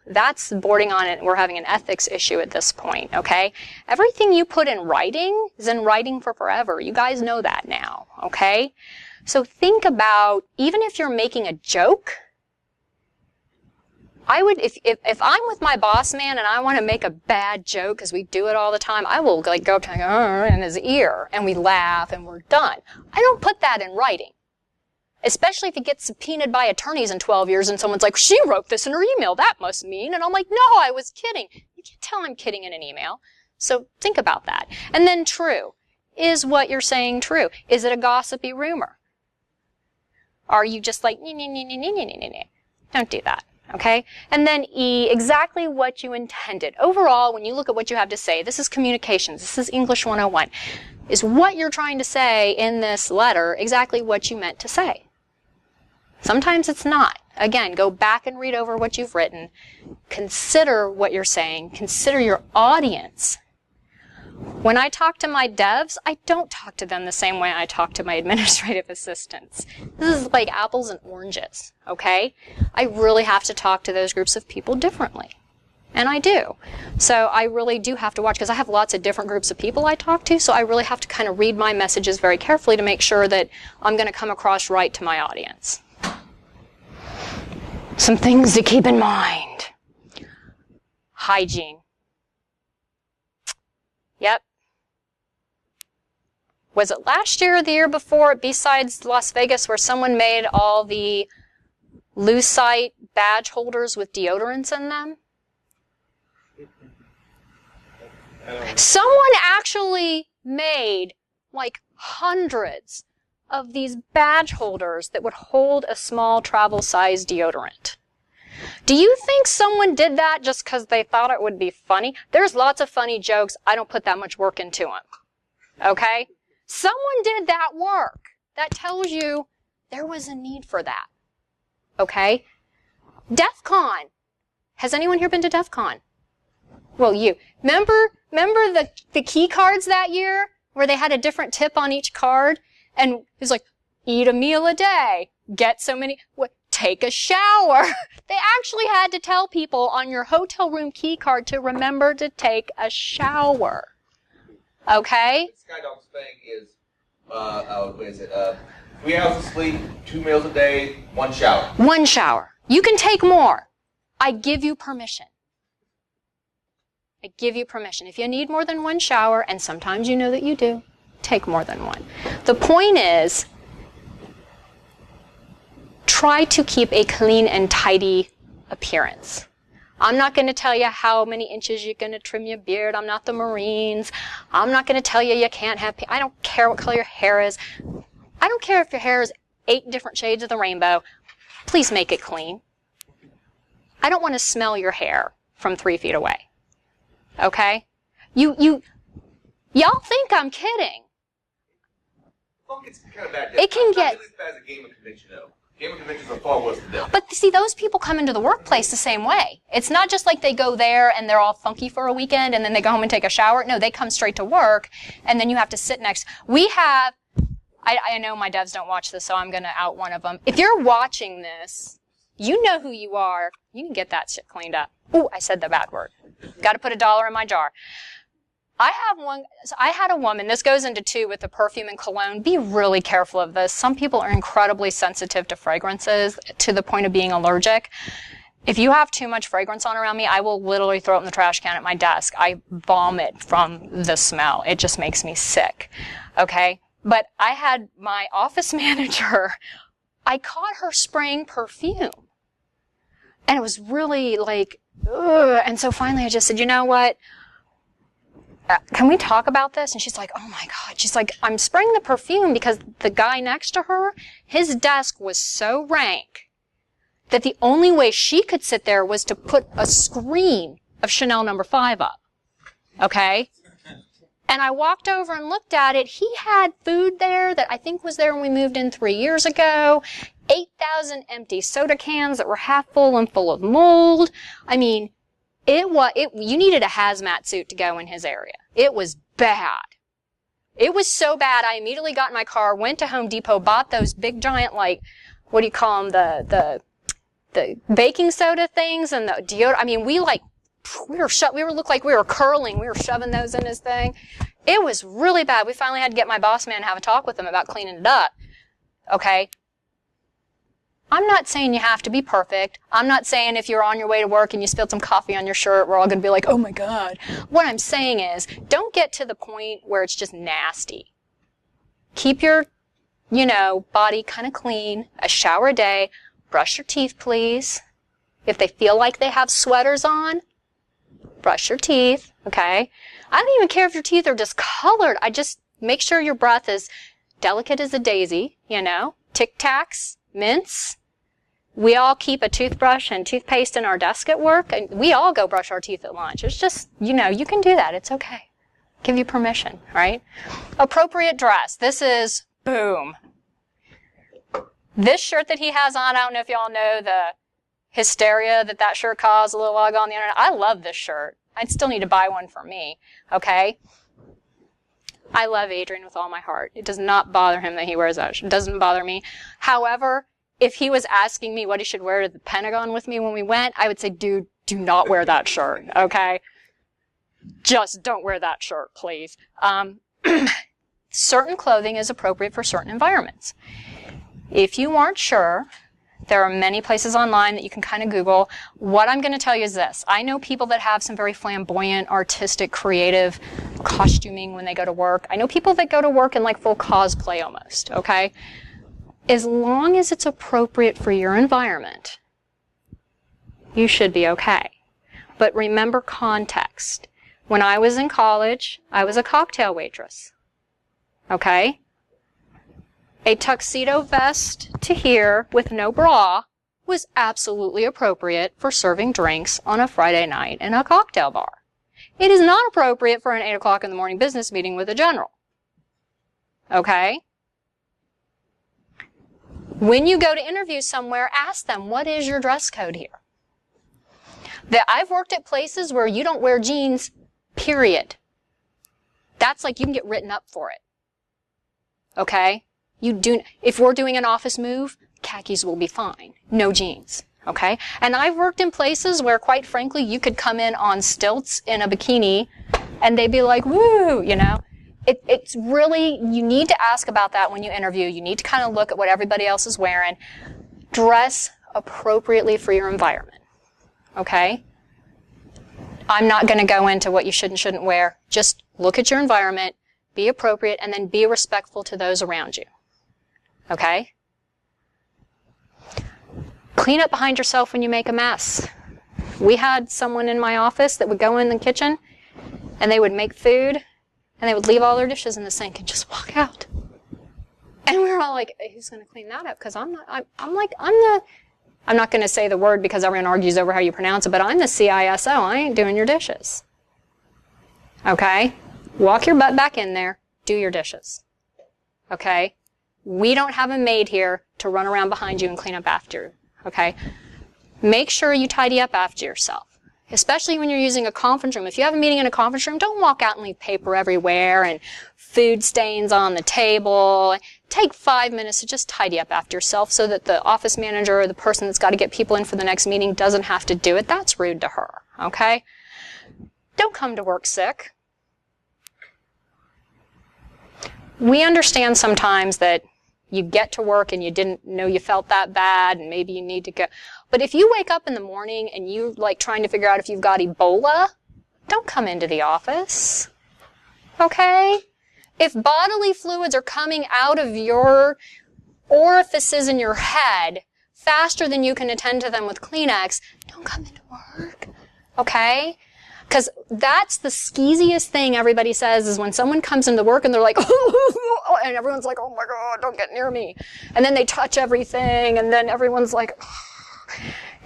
that's bordering on it. We're having an ethics issue at this point, okay? Everything you put in writing is in writing for forever. You guys know that now, okay? So think about, even if you're making a joke, I would, if I'm with my boss man and I want to make a bad joke, because we do it all the time, I will like go up to him in his ear, and we laugh, and we're done. I don't put that in writing. Especially if it gets subpoenaed by attorneys in 12 years and someone's like, she wrote this in her email, that must mean. And I'm like, no, I was kidding. You can't tell I'm kidding in an email. So think about that. And then true. Is what you're saying true? Is it a gossipy rumor? Are you just like, don't do that. Okay? And then E, exactly what you intended. Overall, when you look at what you have to say, this is communications, this is English 101, is what you're trying to say in this letter exactly what you meant to say. Sometimes it's not. Again, go back and read over what you've written. Consider what you're saying. Consider your audience. When I talk to my devs, I don't talk to them the same way I talk to my administrative assistants. This is like apples and oranges, okay? I really have to talk to those groups of people differently. And I do. So I really do have to watch, because I have lots of different groups of people I talk to, so I really have to kind of read my messages very carefully to make sure that I'm going to come across right to my audience. Some things to keep in mind. Hygiene. Yep. Was it last year or the year before, besides Las Vegas, where someone made all the Lucite badge holders with deodorants in them? Someone actually made like hundreds of these badge holders that would hold a small travel-size deodorant. Do you think someone did that just because they thought it would be funny? There's lots of funny jokes. I don't put that much work into them. Okay? Someone did that work. That tells you there was a need for that. Okay? DEF CON. Has anyone here been to DEF CON? Well, you. Remember the key cards that year where they had a different tip on each card? And it was like, eat a meal a day, get so many, take a shower. They actually had to tell people on your hotel room key card to remember to take a shower. Okay? Skydog's thing is, what is it? 3 hours of sleep, 2 meals a day, 1 shower. 1 shower. You can take more. I give you permission. I give you permission. If you need more than 1 shower, and sometimes you know that you do, take more than 1. The point is, try to keep a clean and tidy appearance. I'm not going to tell you how many inches you're going to trim your beard. I'm not the Marines. I'm not going to tell you you can't have, I don't care what color your hair is. I don't care if your hair is 8 different shades of the rainbow. Please make it clean. I don't want to smell your hair from 3 feet away. Okay? Y'all think I'm kidding. Funk gets kind of bad. It can get... Not as bad as a gaming convention, though. Gaming conventions are far worse than that. But see, those people come into the workplace the same way. It's not just like they go there and they're all funky for a weekend and then they go home and take a shower. No, they come straight to work and then you have to sit next. We have... I know my devs don't watch this, so I'm going to out one of them. If you're watching this, you know who you are. You can get that shit cleaned up. Ooh, I said the bad word. Got to put $1 in my jar. I had a woman, this goes into 2 with the perfume and cologne. Be really careful of this. Some people are incredibly sensitive to fragrances to the point of being allergic. If you have too much fragrance on around me, I will literally throw it in the trash can at my desk. I vomit from the smell. It just makes me sick. Okay? But I had my office manager, I caught her spraying perfume. And it was really like, ugh. And so finally I just said, you know what? Can we talk about this? And she's like, oh my God. She's like, I'm spraying the perfume because the guy next to her, his desk was so rank that the only way she could sit there was to put a screen of Chanel No. 5 up. Okay? And I walked over and looked at it. He had food there that I think was there when we moved in 3 years ago. 8,000 empty soda cans that were half full and full of mold. I mean, you needed a hazmat suit to go in his area. It was bad. It was so bad, I immediately got in my car, went to Home Depot, bought those big giant, like, what do you call them, the baking soda things and the deodorant. I mean, we looked like we were curling. We were shoving those in his thing. It was really bad. We finally had to get my boss man to have a talk with him about cleaning it up. Okay? I'm not saying you have to be perfect. I'm not saying if you're on your way to work and you spilled some coffee on your shirt, we're all going to be like, oh my God. What I'm saying is, don't get to the point where it's just nasty. Keep your, body kind of clean, a shower a day, brush your teeth, please. If they feel like they have sweaters on, brush your teeth, okay? I don't even care if your teeth are discolored. I just make sure your breath is delicate as a daisy, Tic Tacs, mints. We all keep a toothbrush and toothpaste in our desk at work, and we all go brush our teeth at lunch. It's just, you can do that. It's okay. Give you permission, right? Appropriate dress. This is, boom. This shirt that he has on, I don't know if y'all know the hysteria that shirt caused a little while ago on the internet. I love this shirt. I'd still need to buy one for me, okay? I love Adrian with all my heart. It does not bother him that he wears that shirt. It doesn't bother me. However, if he was asking me what he should wear to the Pentagon with me when we went, I would say, dude, do not wear that shirt, okay? Just don't wear that shirt, please. Certain clothing is appropriate for certain environments. If you aren't sure, there are many places online that you can kind of Google. What I'm going to tell you is this. I know people that have some very flamboyant, artistic, creative costuming when they go to work. I know people that go to work in like full cosplay almost, okay? As long as it's appropriate for your environment, you should be okay. But remember context. When I was in college, I was a cocktail waitress. Okay? A tuxedo vest to here with no bra was absolutely appropriate for serving drinks on a Friday night in a cocktail bar. It is not appropriate for an 8 o'clock in the morning business meeting with a general. Okay? When you go to interview somewhere, ask them, what is your dress code here? I've worked at places where you don't wear jeans, period. That's like you can get written up for it. Okay? If we're doing an office move, khakis will be fine. No jeans. Okay? And I've worked in places where, quite frankly, you could come in on stilts in a bikini and they'd be like, woo, you know? It's really, you need to ask about that when you interview. You need to kind of look at what everybody else is wearing. Dress appropriately for your environment. Okay? I'm not going to go into what you should and shouldn't wear. Just look at your environment, be appropriate, and then be respectful to those around you. Okay? Clean up behind yourself when you make a mess. We had someone in my office that would go in the kitchen and they would make food and they would leave all their dishes in the sink and just walk out. And we were all like, who's going to clean that up? Because I'm not going to say the word because everyone argues over how you pronounce it, but I'm the CISO. I ain't doing your dishes. Okay? Walk your butt back in there. Do your dishes. Okay? We don't have a maid here to run around behind you and clean up after you. Okay? Make sure you tidy up after yourself. Especially when you're using a conference room. If you have a meeting in a conference room, don't walk out and leave paper everywhere and food stains on the table. Take 5 minutes to just tidy up after yourself so that the office manager or the person that's got to get people in for the next meeting doesn't have to do it. That's rude to her. Okay? Don't come to work sick. We understand sometimes that you get to work and you didn't know you felt that bad and maybe you need to go. But if you wake up in the morning and you're like trying to figure out if you've got Ebola, don't come into the office. Okay? If bodily fluids are coming out of your orifices in your head faster than you can attend to them with Kleenex, don't come into work. Okay? Because that's the skeeziest thing everybody says is when someone comes into work and they're like, and everyone's like, oh my God, don't get near me. And then they touch everything and then everyone's like, oh.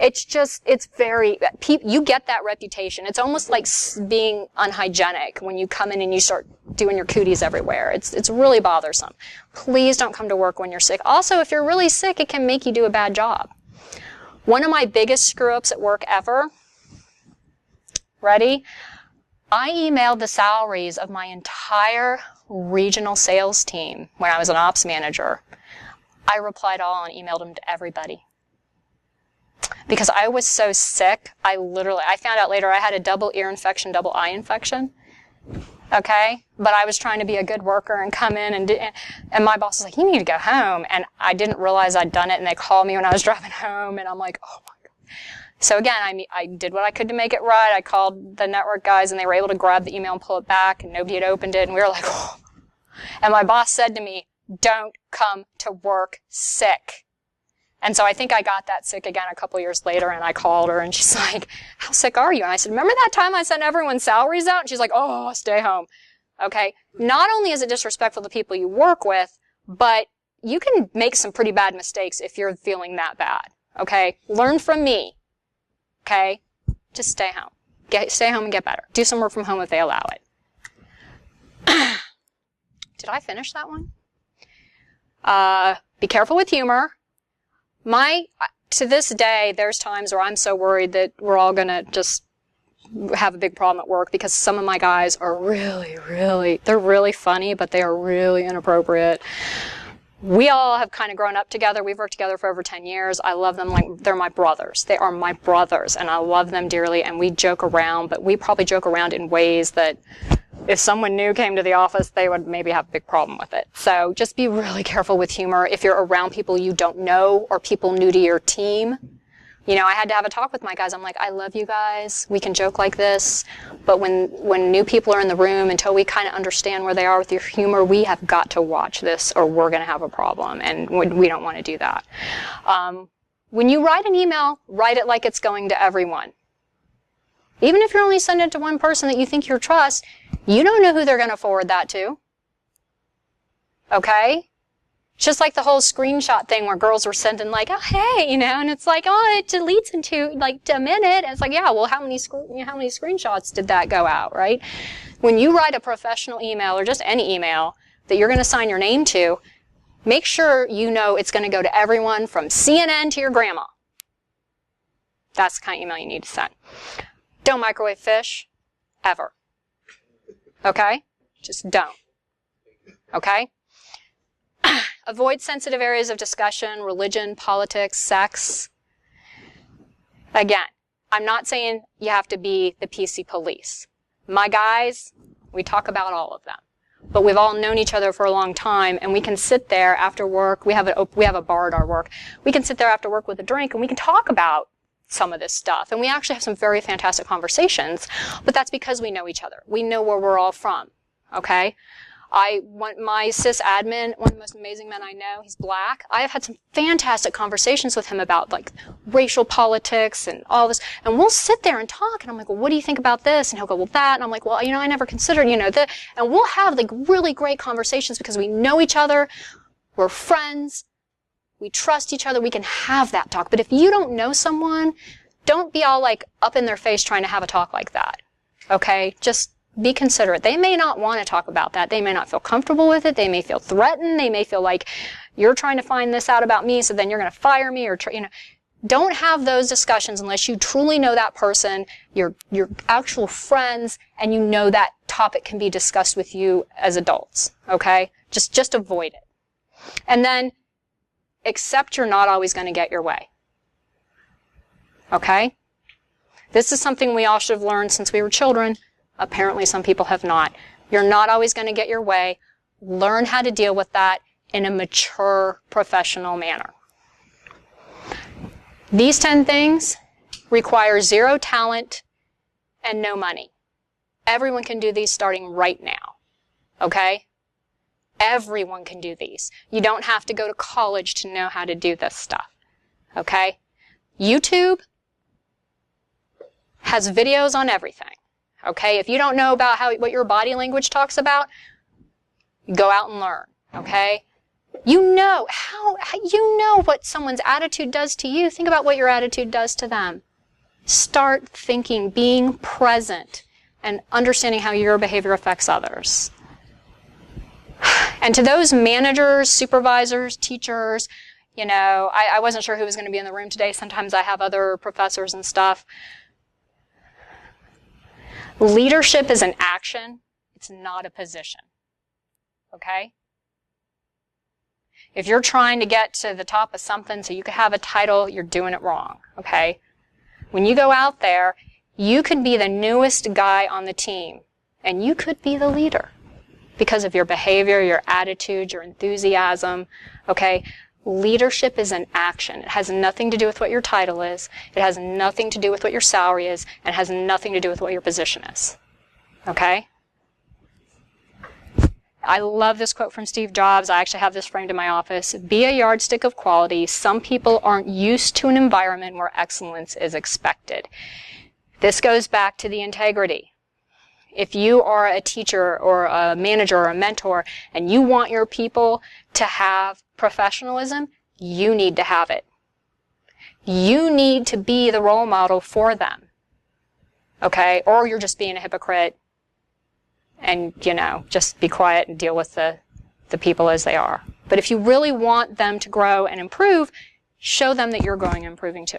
It's very, you get that reputation. It's almost like being unhygienic when you come in and you start doing your cooties everywhere. It's really bothersome. Please don't come to work when you're sick. Also, if you're really sick, it can make you do a bad job. One of my biggest screw-ups at work ever, ready? I emailed the salaries of my entire regional sales team when I was an ops manager. I replied all and emailed them to everybody. Because I was so sick, I found out later I had a double ear infection, double eye infection. Okay? But I was trying to be a good worker and come in and my boss was like, you need to go home. And I didn't realize I'd done it and they called me when I was driving home and I'm like, oh my God. So again, I did what I could to make it right. I called the network guys and they were able to grab the email and pull it back and nobody had opened it and we were like, oh. And my boss said to me, don't come to work sick. And so I think I got that sick again a couple years later and I called her and she's like, how sick are you? And I said, remember that time I sent everyone's salaries out? And she's like, oh, stay home. Okay. Not only is it disrespectful to people you work with, but you can make some pretty bad mistakes if you're feeling that bad. Okay. Learn from me. Okay. Just stay home. Stay home and get better. Do some work from home if they allow it. Did I finish that one? Be careful with humor. To this day, there's times where I'm so worried that we're all going to just have a big problem at work because some of my guys are they're really funny, but they are really inappropriate. We all have kind of grown up together. We've worked together for over 10 years. I love them like they're my brothers. They are my brothers, and I love them dearly, and we joke around, but we probably joke around in ways that if someone new came to the office, they would maybe have a big problem with it. So just be really careful with humor if you're around people you don't know or people new to your team. You know, I had to have a talk with my guys. I'm like, I love you guys. We can joke like this. But when new people are in the room, until we kind of understand where they are with your humor, we have got to watch this or we're going to have a problem. And we don't want to do that. When you write an email, write it like it's going to everyone. Even if you're only sending it to one person that you think you trust, you don't know who they're going to forward that to. Okay? Just like the whole screenshot thing where girls were sending like, oh, hey, and it's like, oh, it deletes into like a minute. And it's like, yeah, well, how many screenshots did that go out, right? When you write a professional email or just any email that you're going to sign your name to, make sure you know it's going to go to everyone from CNN to your grandma. That's the kind of email you need to send. Don't microwave fish, ever. Okay? Just don't. Okay? Avoid sensitive areas of discussion, religion, politics, sex. Again, I'm not saying you have to be the PC police. My guys, we talk about all of them. But we've all known each other for a long time, and we can sit there after work. We have a bar at our work. We can sit there after work with a drink, and we can talk about some of this stuff. And we actually have some very fantastic conversations, but that's because we know each other. We know where we're all from. Okay? My sysadmin, one of the most amazing men I know, he's black. I have had some fantastic conversations with him about like racial politics and all this. And we'll sit there and talk. And I'm like, well, what do you think about this? And he'll go, well, that. And I'm like, well, I never considered, that. And we'll have like really great conversations because we know each other. We're friends. We trust each other. We can have that talk. But if you don't know someone, don't be all like up in their face trying to have a talk like that. Okay? Just be considerate. They may not want to talk about that. They may not feel comfortable with it. They may feel threatened. They may feel like you're trying to find this out about me, so then you're going to fire me or, Don't have those discussions unless you truly know that person, your actual friends, and you know that topic can be discussed with you as adults. Okay? Just avoid it. And then accept you're not always going to get your way. Okay? This is something we all should have learned since we were children. Apparently some people have not. You're not always going to get your way. Learn how to deal with that in a mature, professional manner. These 10 things require 0 talent and no money. Everyone can do these starting right now. Okay? Everyone can do these. You don't have to go to college to know how to do this stuff. Okay? YouTube has videos on everything. Okay? If you don't know about what your body language talks about, go out and learn. Okay? You know what someone's attitude does to you. Think about what your attitude does to them. Start thinking, being present, and understanding how your behavior affects others. And to those managers, supervisors, teachers, I wasn't sure who was going to be in the room today. Sometimes I have other professors and stuff. Leadership is an action. It's not a position. Okay? If you're trying to get to the top of something so you can have a title, you're doing it wrong. Okay? When you go out there, you could be the newest guy on the team, and you could be the leader because of your behavior, your attitude, your enthusiasm. Okay? Leadership is an action. It has nothing to do with what your title is. It has nothing to do with what your salary is. And it has nothing to do with what your position is. Okay? I love this quote from Steve Jobs. I actually have this framed in my office. Be a yardstick of quality. Some people aren't used to an environment where excellence is expected. This goes back to the integrity. If you are a teacher or a manager or a mentor and you want your people to have professionalism, you need to have it. You need to be the role model for them. Okay? Or you're just being a hypocrite and, just be quiet and deal with the people as they are. But if you really want them to grow and improve, show them that you're growing and improving too.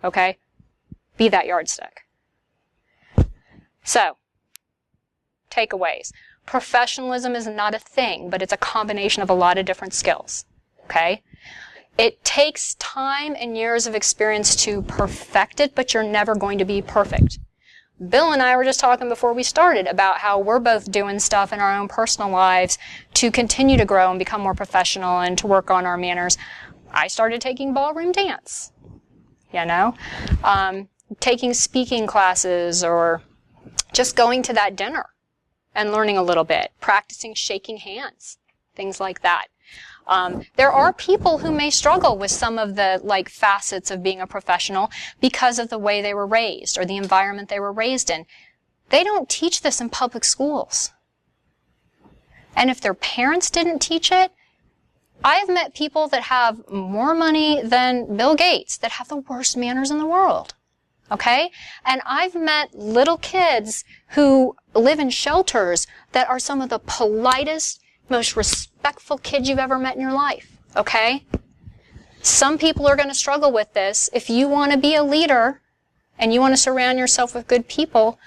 Okay? Be that yardstick. So, takeaways. Professionalism is not a thing, but it's a combination of a lot of different skills. Okay? It takes time and years of experience to perfect it, but you're never going to be perfect. Bill and I were just talking before we started about how we're both doing stuff in our own personal lives to continue to grow and become more professional and to work on our manners. I started taking ballroom dance, taking speaking classes or just going to that dinner and learning a little bit, practicing shaking hands, things like that. There are people who may struggle with some of the like facets of being a professional because of the way they were raised or the environment they were raised in. They don't teach this in public schools. And if their parents didn't teach it, I have met people that have more money than Bill Gates that have the worst manners in the world. Okay? And I've met little kids who live in shelters that are some of the politest, most respectful kids you've ever met in your life. Okay? Some people are going to struggle with this. If you want to be a leader and you want to surround yourself with good people,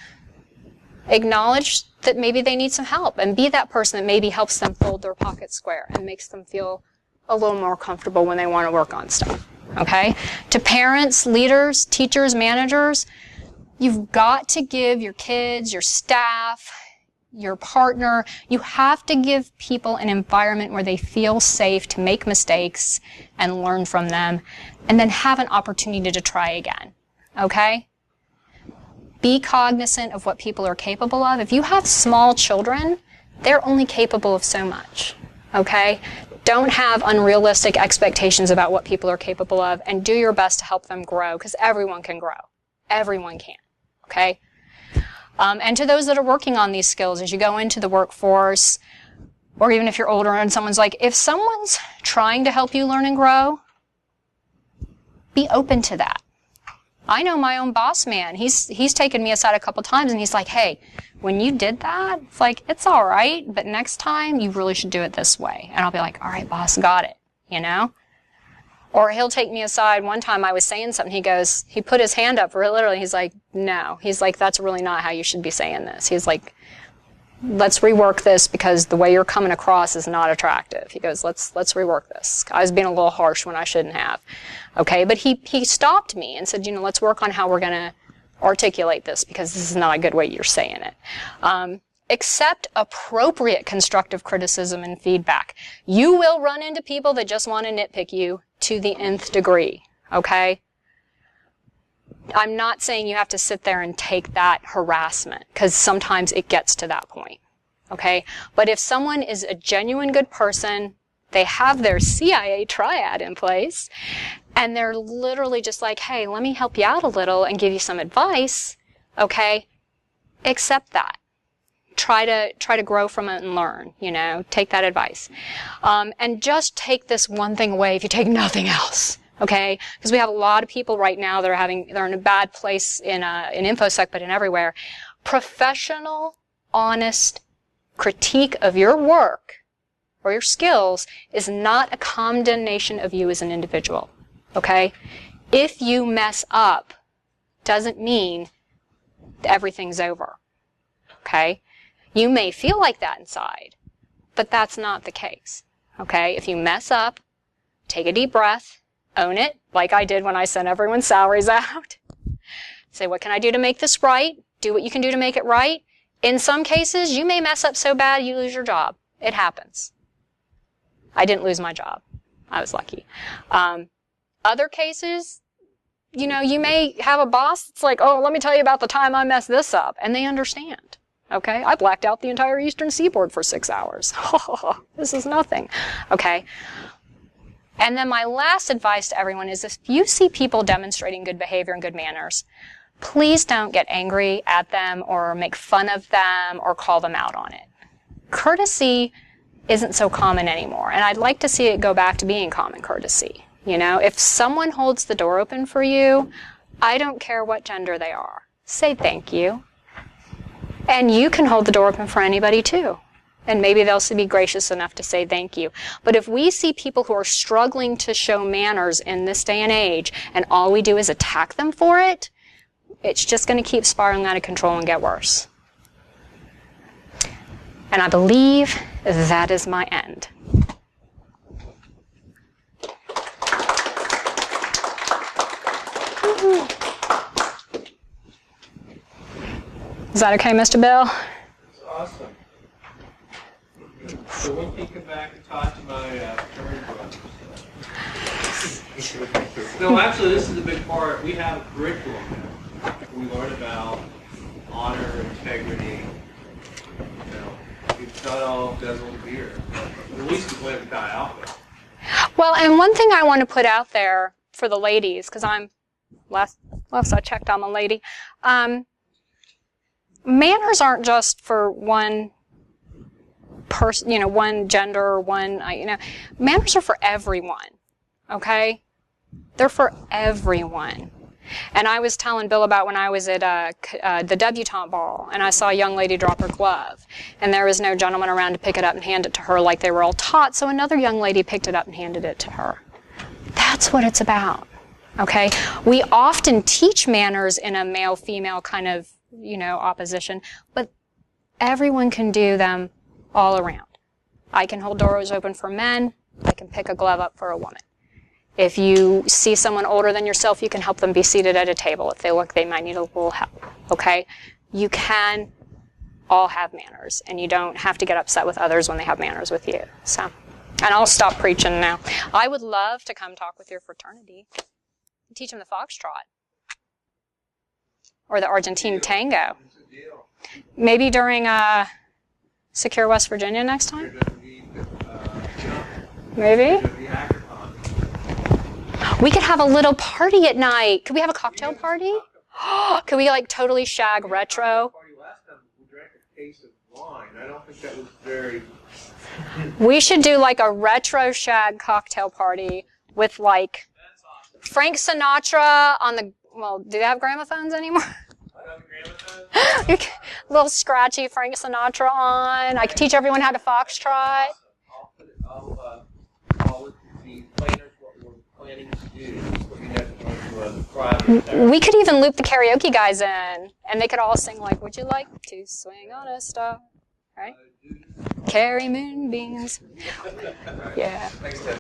acknowledge that maybe they need some help and be that person that maybe helps them fold their pocket square and makes them feel a little more comfortable when they want to work on stuff. Okay? To parents, leaders, teachers, managers, you've got to give your kids, your staff, your partner, you have to give people an environment where they feel safe to make mistakes and learn from them, and then have an opportunity to try again. Okay? Be cognizant of what people are capable of. If you have small children, they're only capable of so much. Okay? Don't have unrealistic expectations about what people are capable of, and do your best to help them grow, because everyone can grow. Everyone can. Okay? And to those that are working on these skills, as you go into the workforce, or even if you're older and someone's like, if someone's trying to help you learn and grow, be open to that. I know my own boss man. He's taken me aside a couple times and he's like, hey, when you did that, it's like, it's all right, but next time you really should do it this way. And I'll be like, all right, boss, got it, you know? Or he'll take me aside. One time I was saying something, he put his hand up, literally, he's like, no. He's like, that's really not how you should be saying this. He's like, let's rework this because the way you're coming across is not attractive. He goes, let's rework this. I was being a little harsh when I shouldn't have. Okay, but he stopped me and said, let's work on how we're going to articulate this because this is not a good way you're saying it. Accept appropriate constructive criticism and feedback. You will run into people that just want to nitpick you to the nth degree, okay? I'm not saying you have to sit there and take that harassment, because sometimes it gets to that point, okay? But if someone is a genuine good person, they have their CIA triad in place, and they're literally just like, hey, let me help you out a little and give you some advice, okay? Accept that. Try to grow from it and learn, take that advice. And just take this one thing away if you take nothing else, okay? Because we have a lot of people right now that they're in a bad place in InfoSec, but in everywhere. Professional, honest critique of your work or your skills is not a condemnation of you as an individual, okay? If you mess up, doesn't mean everything's over, okay? You may feel like that inside, but that's not the case, okay? If you mess up, take a deep breath, own it, like I did when I sent everyone's salaries out. Say, what can I do to make this right? Do what you can do to make it right. In some cases, you may mess up so bad you lose your job. It happens. I didn't lose my job. I was lucky. Other cases, you may have a boss that's like, oh, let me tell you about the time I messed this up, and they understand. Okay, I blacked out the entire Eastern Seaboard for 6 hours. This is nothing. Okay. And then my last advice to everyone is if you see people demonstrating good behavior and good manners, please don't get angry at them or make fun of them or call them out on it. Courtesy isn't so common anymore, and I'd like to see it go back to being common courtesy. If someone holds the door open for you, I don't care what gender they are. Say thank you. And you can hold the door open for anybody too. And maybe they'll be gracious enough to say thank you. But if we see people who are struggling to show manners in this day and age, and all we do is attack them for it, it's just going to keep spiraling out of control and get worse. And I believe that is my end. Is that okay, Mr. Bill? That's awesome. So when can you come back and talk to my jury brothers? No, actually, this is the big part. We have a curriculum now. We learn about honor, integrity. We've cut off, guzzled beer. At least we have Chi Alpha. Well, and one thing I want to put out there for the ladies, because last I checked, I'm a lady. Manners aren't just for one person, one gender, or one, manners are for everyone, okay? They're for everyone. And I was telling Bill about when I was at the debutante ball, and I saw a young lady drop her glove, and there was no gentleman around to pick it up and hand it to her like they were all taught, so another young lady picked it up and handed it to her. That's what it's about, okay? We often teach manners in a male-female kind of, opposition, but everyone can do them all around. I can hold doors open for men. I can pick a glove up for a woman. If you see someone older than yourself, you can help them be seated at a table. If they look, they might need a little help, okay? You can all have manners, and you don't have to get upset with others when they have manners with you. So, and I'll stop preaching now. I would love to come talk with your fraternity. Teach them the foxtrot. Or the Argentine tango. Maybe during Secure West Virginia next time? Maybe? We could have a little party at night. Could we have a cocktail party? Could we totally shag retro? Last time we drank a case of wine. I don't think that was very... We should do a retro shag cocktail party with Frank Sinatra on the... Well, do they have gramophones anymore? Little scratchy Frank Sinatra on. I could teach everyone how to foxtrot. I'll with the planners what we're planning to do. Looking at the private. We could even loop the karaoke guys in, and they could all sing "Would you like to swing on a star?" Right? Carry moonbeams. Yeah. Thanks, Tess.